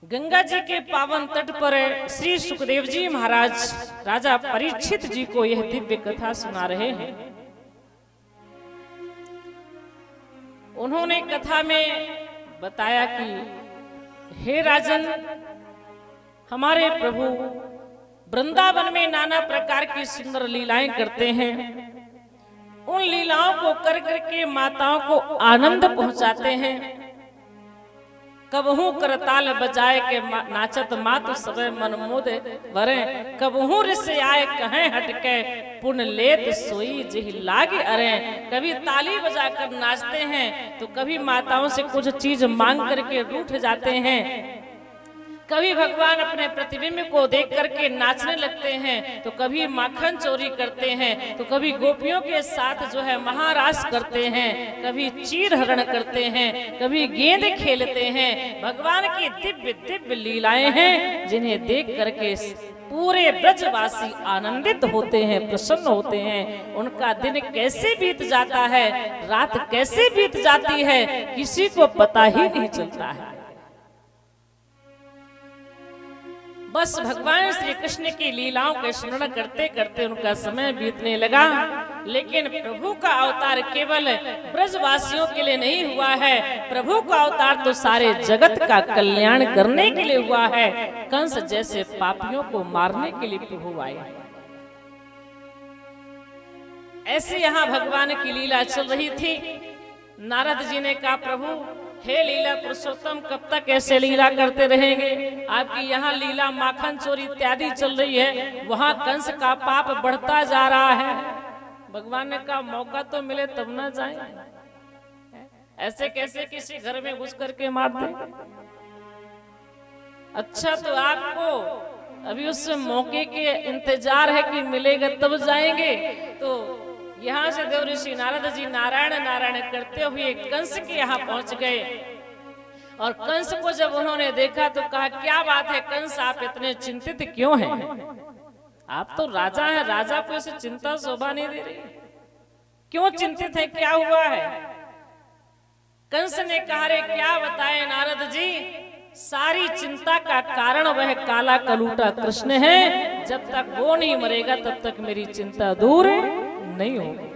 गंगा जी के पावन तट पर श्री सुखदेव जी महाराज राजा परीक्षित जी को यह दिव्य कथा सुना रहे हैं। उन्होंने कथा में बताया कि हे राजन, हमारे प्रभु वृंदावन में नाना प्रकार की सुंदर लीलाएं करते हैं। उन लीलाओं को कर करके माताओं को आनंद पहुंचाते हैं। कबहू करताल बजाए के नाचत मातु सबे मन मोद वरे, कबहू रिस आए कहें हटके पुण्य लेत सोई जही लागे अरे। कभी ताली बजाकर नाचते हैं तो कभी माताओं से कुछ चीज मांग करके रूठ जाते हैं। कभी भगवान अपने प्रतिबिंब को देख करके नाचने लगते हैं तो कभी माखन चोरी करते हैं, तो कभी गोपियों के साथ जो है महारास करते हैं, कभी चीर हरण करते हैं, कभी गेंद खेलते हैं। भगवान की दिव्य दिव्य लीलाएं हैं जिन्हें देख करके पूरे ब्रजवासी आनंदित होते हैं, प्रसन्न होते हैं। उनका दिन कैसे बीत जाता है, रात कैसे बीत जाती है, किसी को पता ही नहीं चलता है। बस भगवान श्री कृष्ण की लीलाओं के स्मरण करते करते उनका समय बीतने लगा। लेकिन प्रभु का अवतार केवल ब्रजवासियों के लिए नहीं हुआ है, प्रभु का अवतार तो सारे जगत का कल्याण करने के लिए हुआ है। कंस जैसे पापियों को मारने के लिए प्रभु आए। ऐसे यहाँ भगवान की लीला चल रही थी। नारद जी ने कहा, प्रभु हे लीला पुरुषोत्तम, कब तक ऐसे लीला करते रहेंगे? आपकी यहाँ लीला माखन चोरी इत्यादि चल रही है, वहाँ कंस का पाप बढ़ता जा रहा है। भगवान ने कहा, मौका तो मिले तब ना जाए, ऐसे कैसे किसी घर में घुस करके मार दे। अच्छा, तो आपको अभी उस मौके के इंतजार है कि मिलेगा तब जाएंगे। तो यहाँ से देव ऋषि नारद जी नारायण नारायण करते हुए कंस के यहाँ पहुंच गए। और कंस को जब उन्होंने देखा तो कहा, क्या बात है कंस, आप इतने चिंतित क्यों हैं? आप तो राजा हैं, राजा को इसे चिंता शोभा नहीं दे रही, क्यों चिंतित है, क्या हुआ है? कंस ने कहा, रे क्या बताएं नारद जी, सारी चिंता का कारण वह काला कलूटा कृष्ण है। जब तक वो नहीं मरेगा तब तक मेरी चिंता दूर नहीं होगी।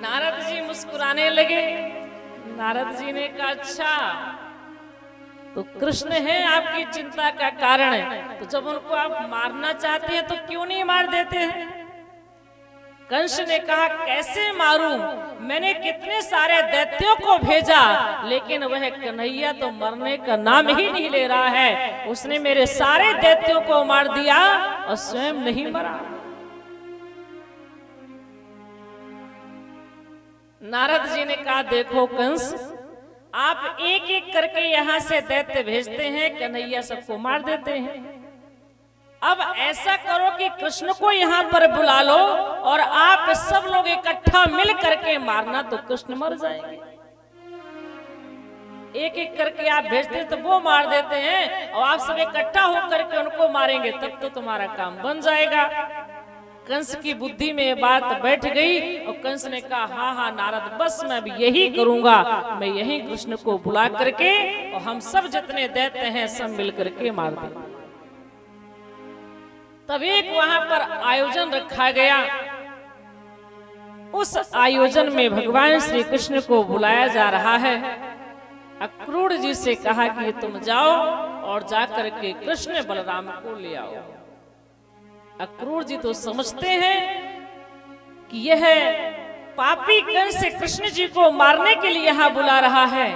नारद जी मुस्कुराने लगे। नारद जी ने कहा, अच्छा तो कृष्ण है आपकी चिंता का कारण है, तो जब उनको आप मारना चाहते हैं तो क्यों नहीं मार देते हैं? कंस ने कहा, कैसे मारूं, मैंने कितने सारे दैत्यों को भेजा, लेकिन वह कन्हैया तो मरने का नाम ही नहीं ले रहा है। उसने मेरे सारे दैत्यों को मार दिया और स्वयं नहीं मरा। नारद जी ने कहा, देखो कंस, आप एक एक करके यहाँ से दैत्य भेजते हैं, कन्हैया सबको मार देते हैं। अब ऐसा करो कि कृष्ण को यहाँ पर बुला लो और आप सब लोग इकट्ठा मिल करके मारना, तो कृष्ण मर जाएंगे। एक एक करके आप भेजते तो वो मार देते हैं, और आप सब इकट्ठा होकर के उनको मारेंगे, तब तो तुम्हारा काम बन जाएगा। कंस की बुद्धि में ये बात बैठ गई और कंस ने कहा, हाँ हाँ नारद, बस मैं भी यही करूंगा, मैं यही कृष्ण को बुला करके और हम सब जितने दैत्य हैं सब मिल करके मार देंगे। तब एक वहां पर आयोजन रखा गया। उस आयोजन में भगवान श्री कृष्ण को बुलाया जा रहा है। अक्रूर जी से कहा कि तुम जाओ और जाकर के कृष्ण बलराम को ले आओ। अक्रूर जी तो समझते हैं कि यह पापी कंस कृष्ण जी को मारने के लिए यहाँ बुला रहा है,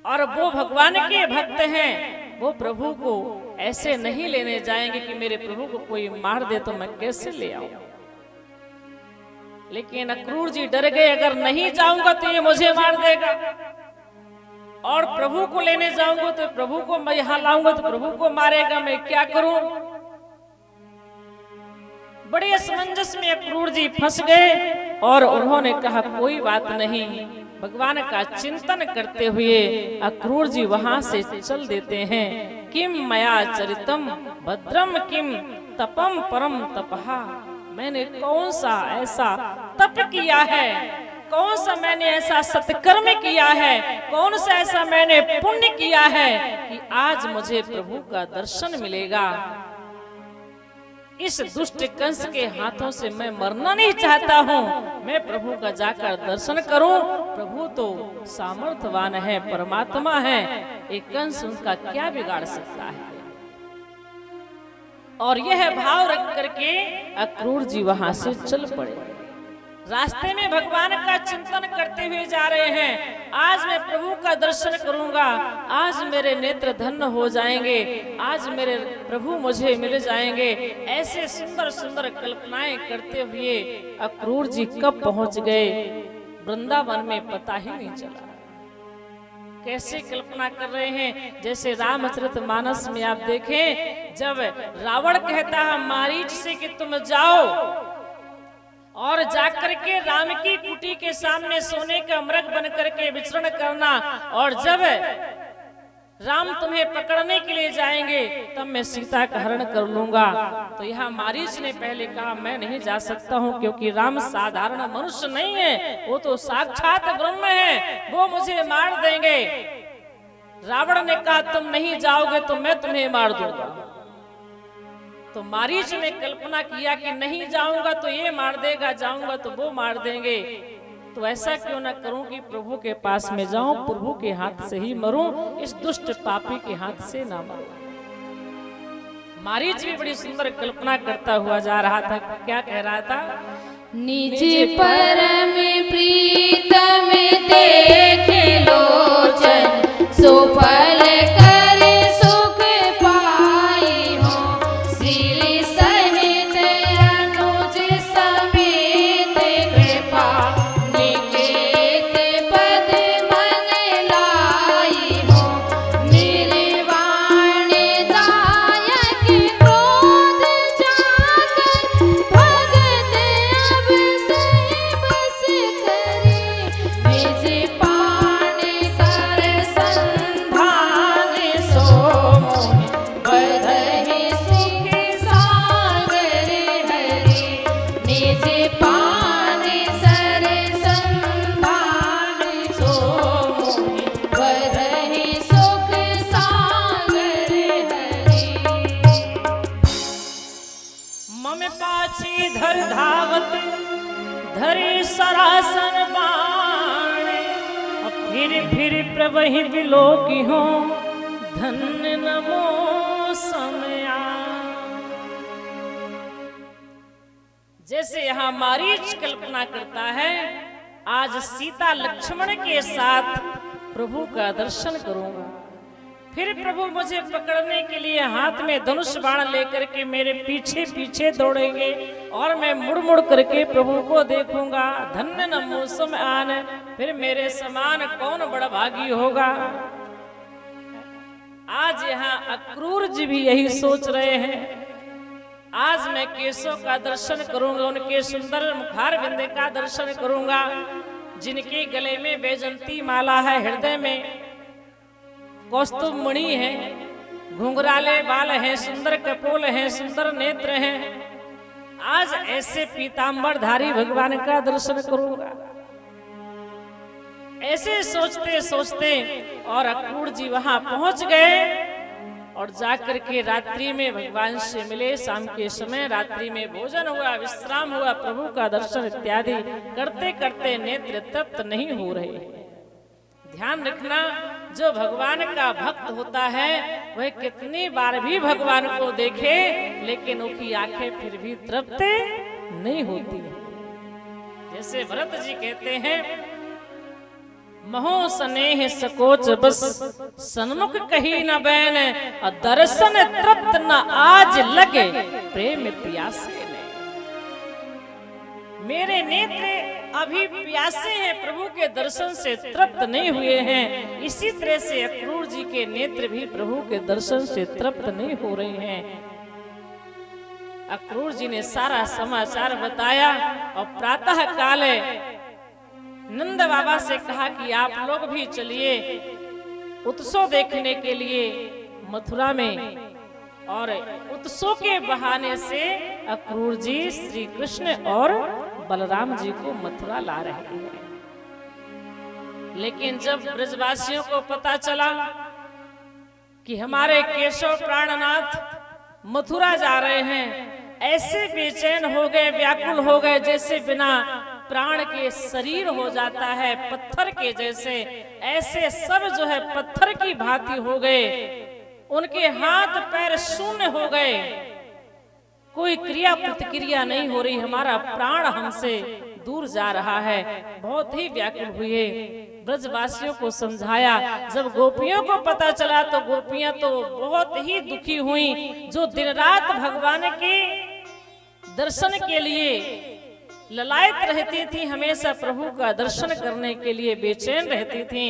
और वो भगवान के भक्त हैं, वो प्रभु को ऐसे नहीं लेने जाएंगे कि मेरे प्रभु को कोई मार दे तो मैं कैसे ले आऊं। लेकिन अक्रूर जी डर गए, अगर नहीं जाऊंगा तो ये मुझे मार देगा, और प्रभु को लेने जाऊंगा तो प्रभु को मैं यहाँ लाऊंगा तो प्रभु को मारेगा, मैं क्या करूं। बड़े असमंजस में अक्रूर जी फंस गए और उन्होंने कहा, कोई बात नहीं। भगवान का चिंतन करते हुए अक्रूर जी वहां से चल देते हैं। किम मया चरितम भद्रम किम तपम परम तपहा, मैंने कौन सा ऐसा तप किया है, कौन सा मैंने ऐसा सत्कर्म किया है, कौन सा ऐसा मैंने पुण्य किया है कि आज मुझे प्रभु का दर्शन मिलेगा। इस दुष्ट कंस के हाथों से मैं मरना नहीं चाहता हूँ, मैं प्रभु का जाकर दर्शन करूं। प्रभु तो सामर्थ्यवान है, परमात्मा है, एक कंस उनका क्या बिगाड़ सकता है। और यह भाव रख करके अक्रूर जी वहां से चल पड़े। रास्ते में भगवान का चिंतन करते हुए जा रहे हैं, आज मैं प्रभु का दर्शन करूंगा, आज मेरे नेत्र धन्य हो जाएंगे, आज मेरे प्रभु मुझे मिल जाएंगे। ऐसे सुंदर सुंदर कल्पनाएं करते हुए अक्रूर जी कब पहुंच गए वृंदावन में पता ही नहीं चला। कैसे कल्पना कर रहे हैं, जैसे रामचरितमानस में आप देखें, जब रावण कहता है मारीच से कि तुम जाओ और जाकर के राम की कुटी के सामने सोने का मृग बन करके विचरण करना, और जब राम तुम्हें पकड़ने के लिए जाएंगे तब मैं सीता का हरण कर लूंगा। तो यहाँ मारीच ने पहले कहा मैं नहीं जा सकता हूँ, क्योंकि राम साधारण मनुष्य नहीं है, वो तो साक्षात ब्रह्म है, वो मुझे मार देंगे। रावण ने कहा तुम नहीं जाओगे तो मैं तुम्हें मार दूंगा। तो मारीच ने कल्पना किया कि नहीं जाऊंगा तो ये मार देगा, जाऊंगा तो वो मार देंगे, तो ऐसा क्यों ना करूं कि प्रभु के पास में जाऊं, प्रभु के हाथ से ही मरूं, इस दुष्ट पापी के हाथ से ना मरूं। मारीच भी बड़ी सुंदर कल्पना करता हुआ जा रहा था। क्या कह रहा था? निज परम प्रीतम देखे लोचन, सुफल करे सुख पाई हो, श्री सहित अनुज समेत कृपा निकेत पद मन लाई हो, निर्वाण दायक क्रोध जाकर भगत अब से बस करे, निज पान कर संधान सो मोहि बधहि सुख सागर हरि, निज पान सर संधान सो मोहि बधहि सुख सागर हरि। मम पाछी धर धावत धरे सरासन बाण, फिर प्रवहि विलोकी हो, धन्य नमो समया। जैसे यहाँ मारीच कल्पना करता है, आज सीता लक्ष्मण के साथ प्रभु का दर्शन करूंगा, फिर प्रभु मुझे पकड़ने के लिए हाथ में धनुष बाण लेकर के मेरे पीछे पीछे दौड़ेंगे और मैं मुड़ मुड़ करके प्रभु को देखूंगा। धन्य न मौसम आन, फिर मेरे समान कौन बड़ा भागी होगा। आज यहाँ अक्रूर जी भी यही सोच रहे हैं, आज मैं केशों का दर्शन करूंगा, उनके सुंदर मुखार बिंदे का दर्शन करूंगा, जिनके गले में वैजंती माला है, हृदय में कौस्तुभ मणि है, घुंघराले बाल हैं, सुंदर कपोल हैं, सुंदर नेत्र हैं। आज ऐसे पीतांबरधारी भगवान का दर्शन करूंगा। ऐसे सोचते सोचते और अक्रूर जी वहां पहुंच गए और जाकर के रात्रि में भगवान से मिले। शाम के समय रात्रि में भोजन हुआ, विश्राम हुआ, प्रभु का दर्शन इत्यादि करते करते नेत्र तृप्त नहीं हो रहे। ध्यान रखना, जो भगवान का भक्त होता है वह कितनी बार भी भगवान को देखे लेकिन उसकी आंखें फिर भी तृप्त नहीं होती है। जैसे भरत जी कहते हैं, महो स्नेह सकोच बस सन्मुख कही न बैन, दर्शन तृप्त न आज लगे प्रेम प्यासे ने। मेरे नेत्र अभी प्यासे हैं, प्रभु के दर्शन से तृप्त नहीं हुए हैं। इसी तरह से अक्रूर जी के नेत्र भी प्रभु के दर्शन से तृप्त नहीं हो रहे हैं। अक्रूर जी ने सारा समाचार बताया और प्रातः काल नंद बाबा से कहा कि आप लोग भी चलिए उत्सव देखने के लिए मथुरा में। और उत्सव के बहाने से अक्रूर जी श्री कृष्ण और बलराम जी को मथुरा ला रहे हैं। लेकिन जब ब्रजवासियों को पता चला कि हमारे केशव प्राणनाथ मथुरा जा रहे हैं, ऐसे बेचैन हो गए, व्याकुल हो गए, जैसे बिना प्राण के शरीर हो जाता है, पत्थर के जैसे। ऐसे सब जो है पत्थर की भांति हो गए, उनके हाथ पैर शून्य हो गए, कोई क्रिया प्रतिक्रिया नहीं हो रही, हमारा प्राण हमसे दूर जा रहा है। बहुत ही व्याकुल हुए, ब्रजवासियों को समझाया। जब गोपियों को पता चला तो गोपियां तो बहुत ही दुखी हुई, जो दिन रात भगवान के दर्शन के लिए ललायत रहती थी, हमेशा प्रभु का दर्शन करने के लिए बेचैन रहती थी।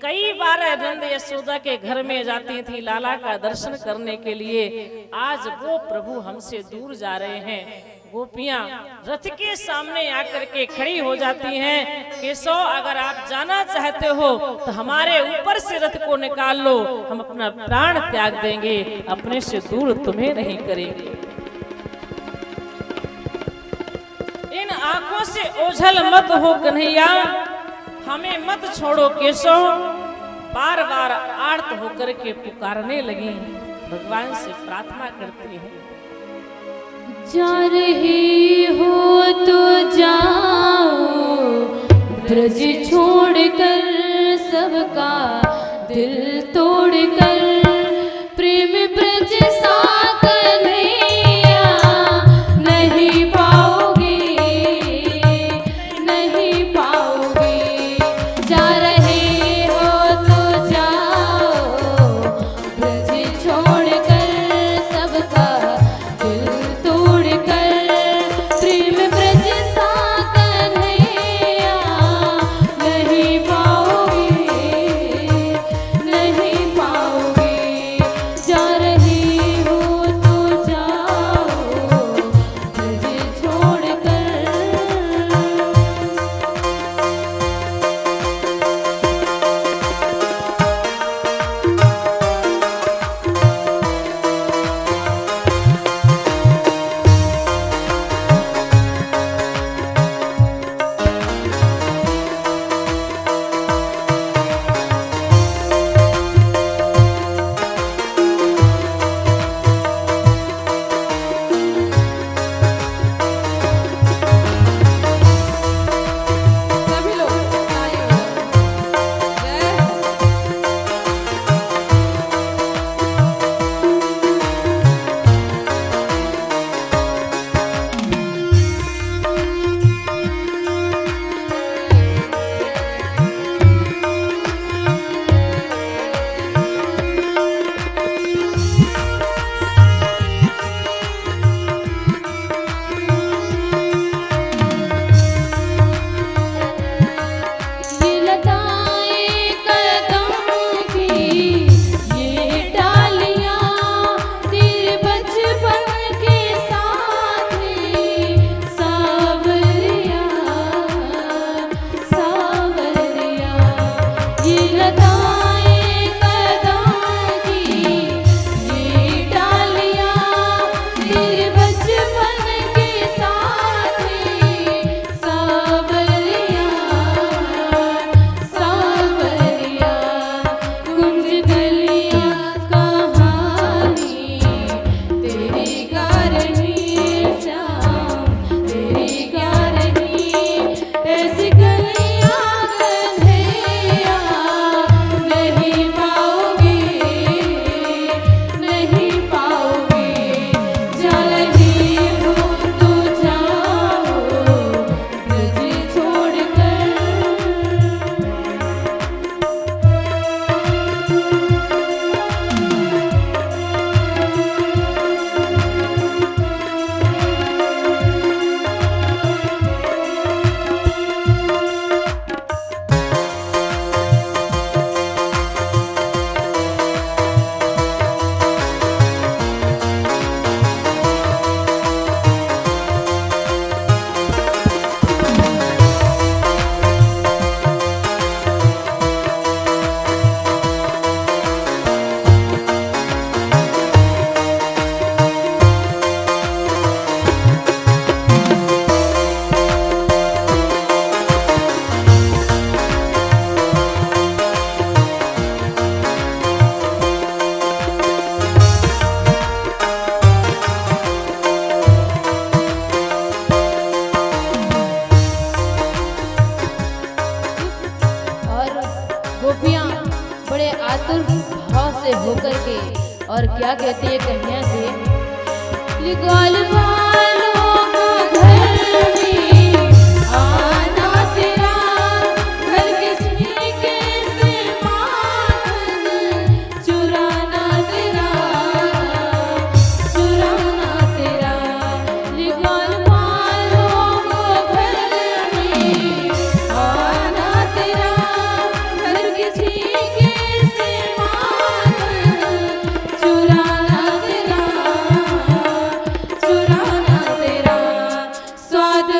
कई बार नंद यशोदा के घर में जाती थी लाला का दर्शन करने के लिए। आज वो प्रभु हमसे दूर जा रहे हैं। गोपियां रथ के सामने आकर के खड़ी हो जाती हैं, केशव अगर आप जाना चाहते हो तो हमारे ऊपर से रथ को निकाल लो, हम अपना प्राण त्याग देंगे, अपने से दूर तुम्हें नहीं करेंगे। इन आंखों से ओझल मत हो कन्हैया, हमें मत छोड़ो केशव। बार बार आर्त होकर के पुकारने लगी, भगवान से प्रार्थना करती है। जा रहे हो तो जाओ, ब्रज छोड़कर सबका दिल तोड़कर, प्रेम ब्रज सा कन्हैया नहीं पाओगे, नहीं पाओगे। जा रहे हो तो जाओ, ब्रज छोड़कर सबका दिल तोड़कर, प्रेम ब्रज सा कन्हैया नहीं पाओगे, नहीं पाओगे। जा रहे हो तो जाओ, ब्रज छोड़कर। सभी लोग तालियां बजाएं। जय हो। ये लताएं कदम की, ये डालियां तेरे बचपन के साथ हैं। सावरिया, सावरिया, ये लताएं कदम की, ये डालियां तेरे बचपन के साथ हैं। सावरिया, सावरिया, कुंज गलियां कहानी तेरी गा रही, श्याम तेरी गा रही। ऐसी गलियां कन्हैया बहुरियां बड़े आतुर भाव से होकर के और क्या कहती है कन्या से, लिगोल वालों का घर में आना तेरा, घर किसी के से माखन चुराना तेरा, चुराना तेरा। लिगोल वालों को घर में आना तेरा, घर किसी के से माखन चुराना तेरा, चुराना तेरा। स्वाद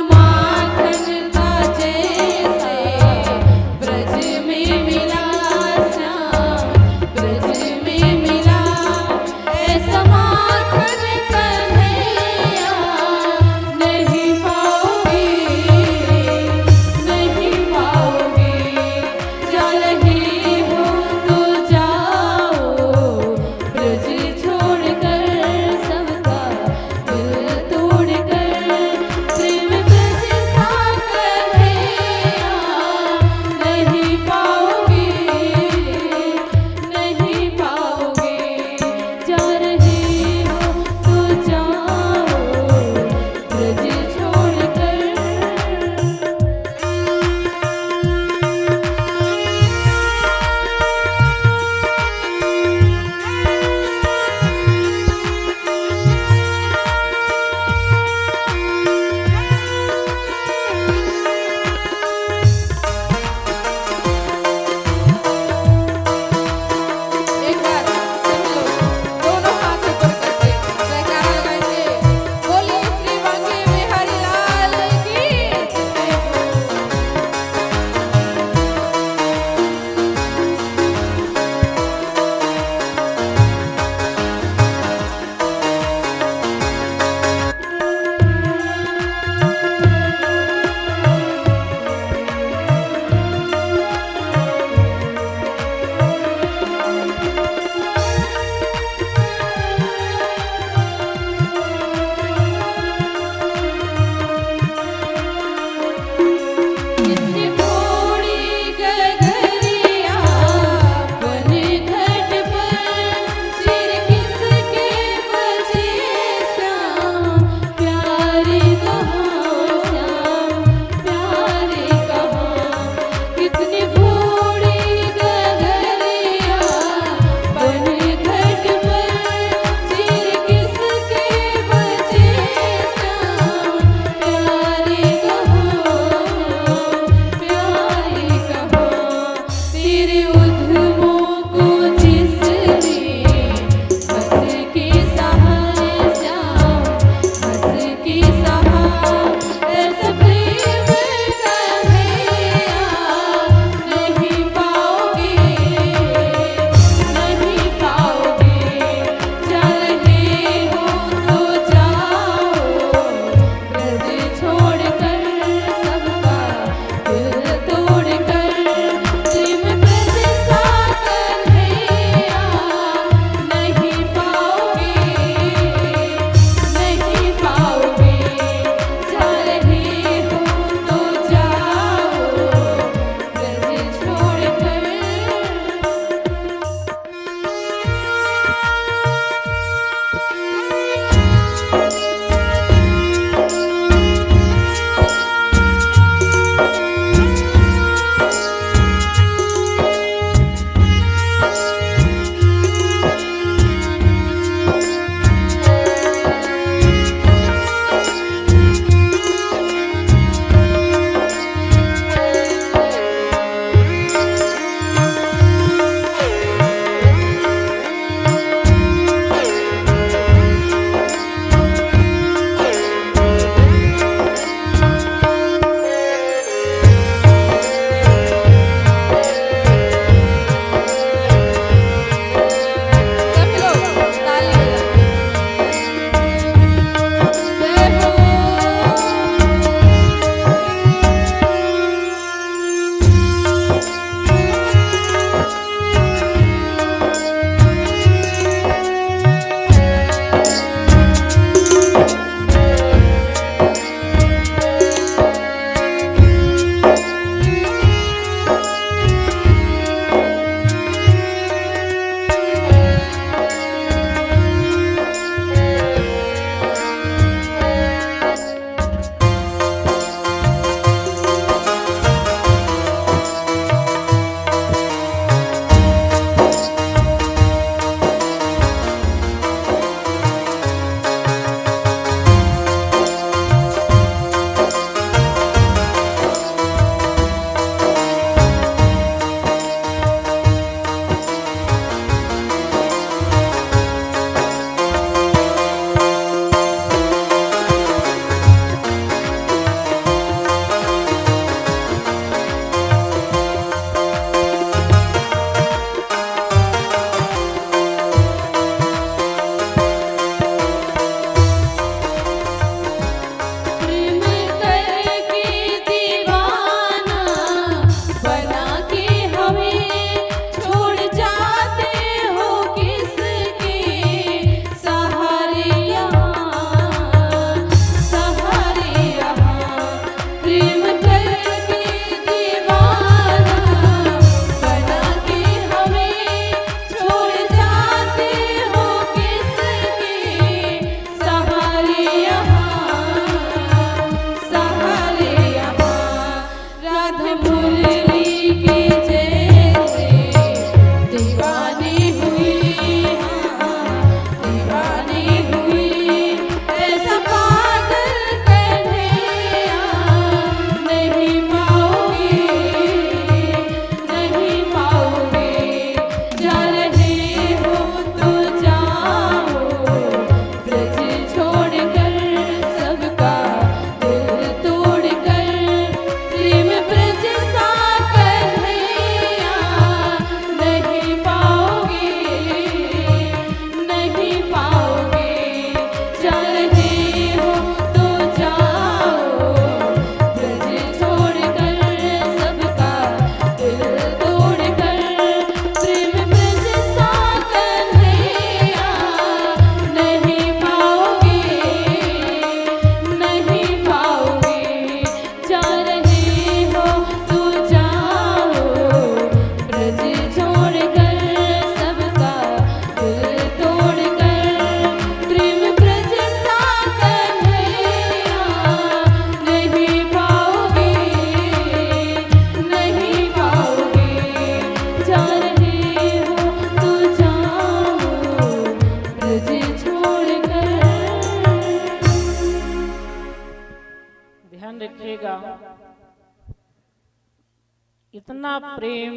इतना प्रेम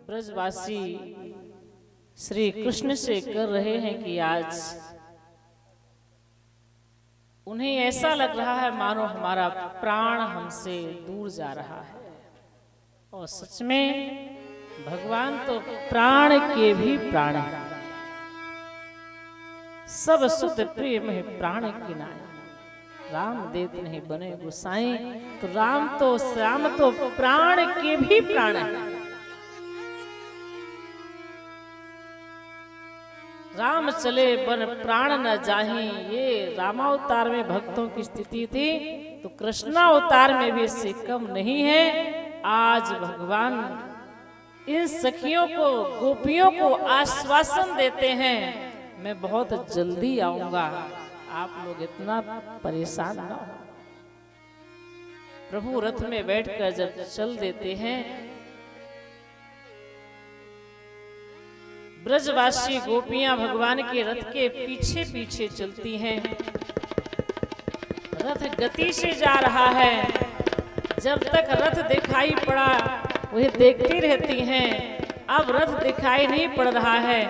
ब्रजवासी श्री कृष्ण से कर रहे हैं कि आज उन्हें ऐसा लग रहा है मानो हमारा प्राण हमसे दूर जा रहा है। और सच में भगवान तो प्राण के भी प्राण है। सब सुत प्रेम है प्राण की नाई, राम देत नहीं बने गुसाई। तो श्याम तो प्राण के भी प्राण है। राम चले बन प्राण न जाही, ये रामावतार में भक्तों की स्थिति थी, तो कृष्णावतार में भी इससे कम नहीं है। आज भगवान इन सखियों को, गोपियों को आश्वासन देते हैं, मैं बहुत जल्दी आऊंगा, आप लोग इतना परेशान ना हो। प्रभु रथ में बैठकर जब चल देते हैं, ब्रजवासी गोपियां भगवान के रथ के पीछे पीछे चलती हैं। रथ गति से जा रहा है। जब तक रथ दिखाई पड़ा वह देखती रहती हैं। अब रथ दिखाई नहीं पड़ रहा है,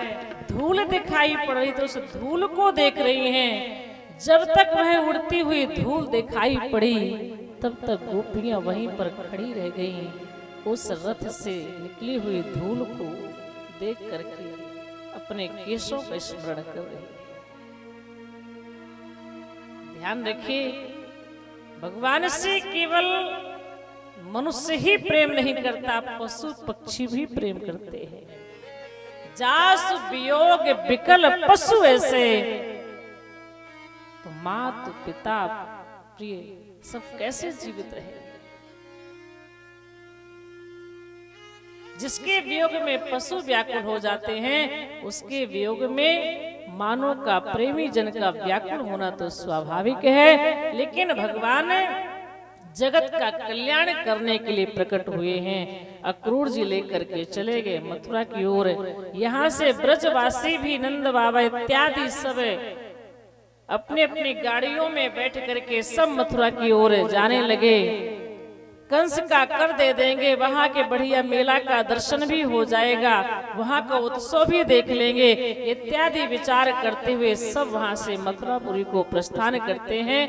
धूल दिखाई पड़ रही तो उस धूल को देख रही हैं। जब तक वह उड़ती हुई धूल दिखाई पड़ी तब तक गोपियां वहीं पर खड़ी रह गईं। उस रथ से निकली हुई धूल को देख करके अपने केशों का स्मरण कर रही। ध्यान रखिए, भगवान से केवल मनुष्य ही प्रेम नहीं करता, पशु पक्षी भी प्रेम करते हैं। जासु वियोग विकल पशु ऐसे, तो मात पिता प्रिय सब कैसे जीवित रहे। जिसके वियोग में पशु व्याकुल हो जाते हैं, उसके वियोग में मानव का, प्रेमी जन का व्याकुल होना तो स्वाभाविक है। लेकिन भगवान जगत का कल्याण करने के लिए प्रकट हुए हैं। अक्रूर जी लेकर के चले गए मथुरा की ओर। यहाँ से ब्रजवासी भी, नंद बाबा इत्यादि सब अपने अपनी गाड़ियों में बैठ करके सब मथुरा की ओर जाने लगे। कंस का कर दे देंगे, वहां के बढ़िया मेला का दर्शन भी हो जाएगा, वहां का उत्सव भी देख लेंगे, इत्यादि विचार करते हुए सब वहां से मथुरापुरी को प्रस्थान करते हैं।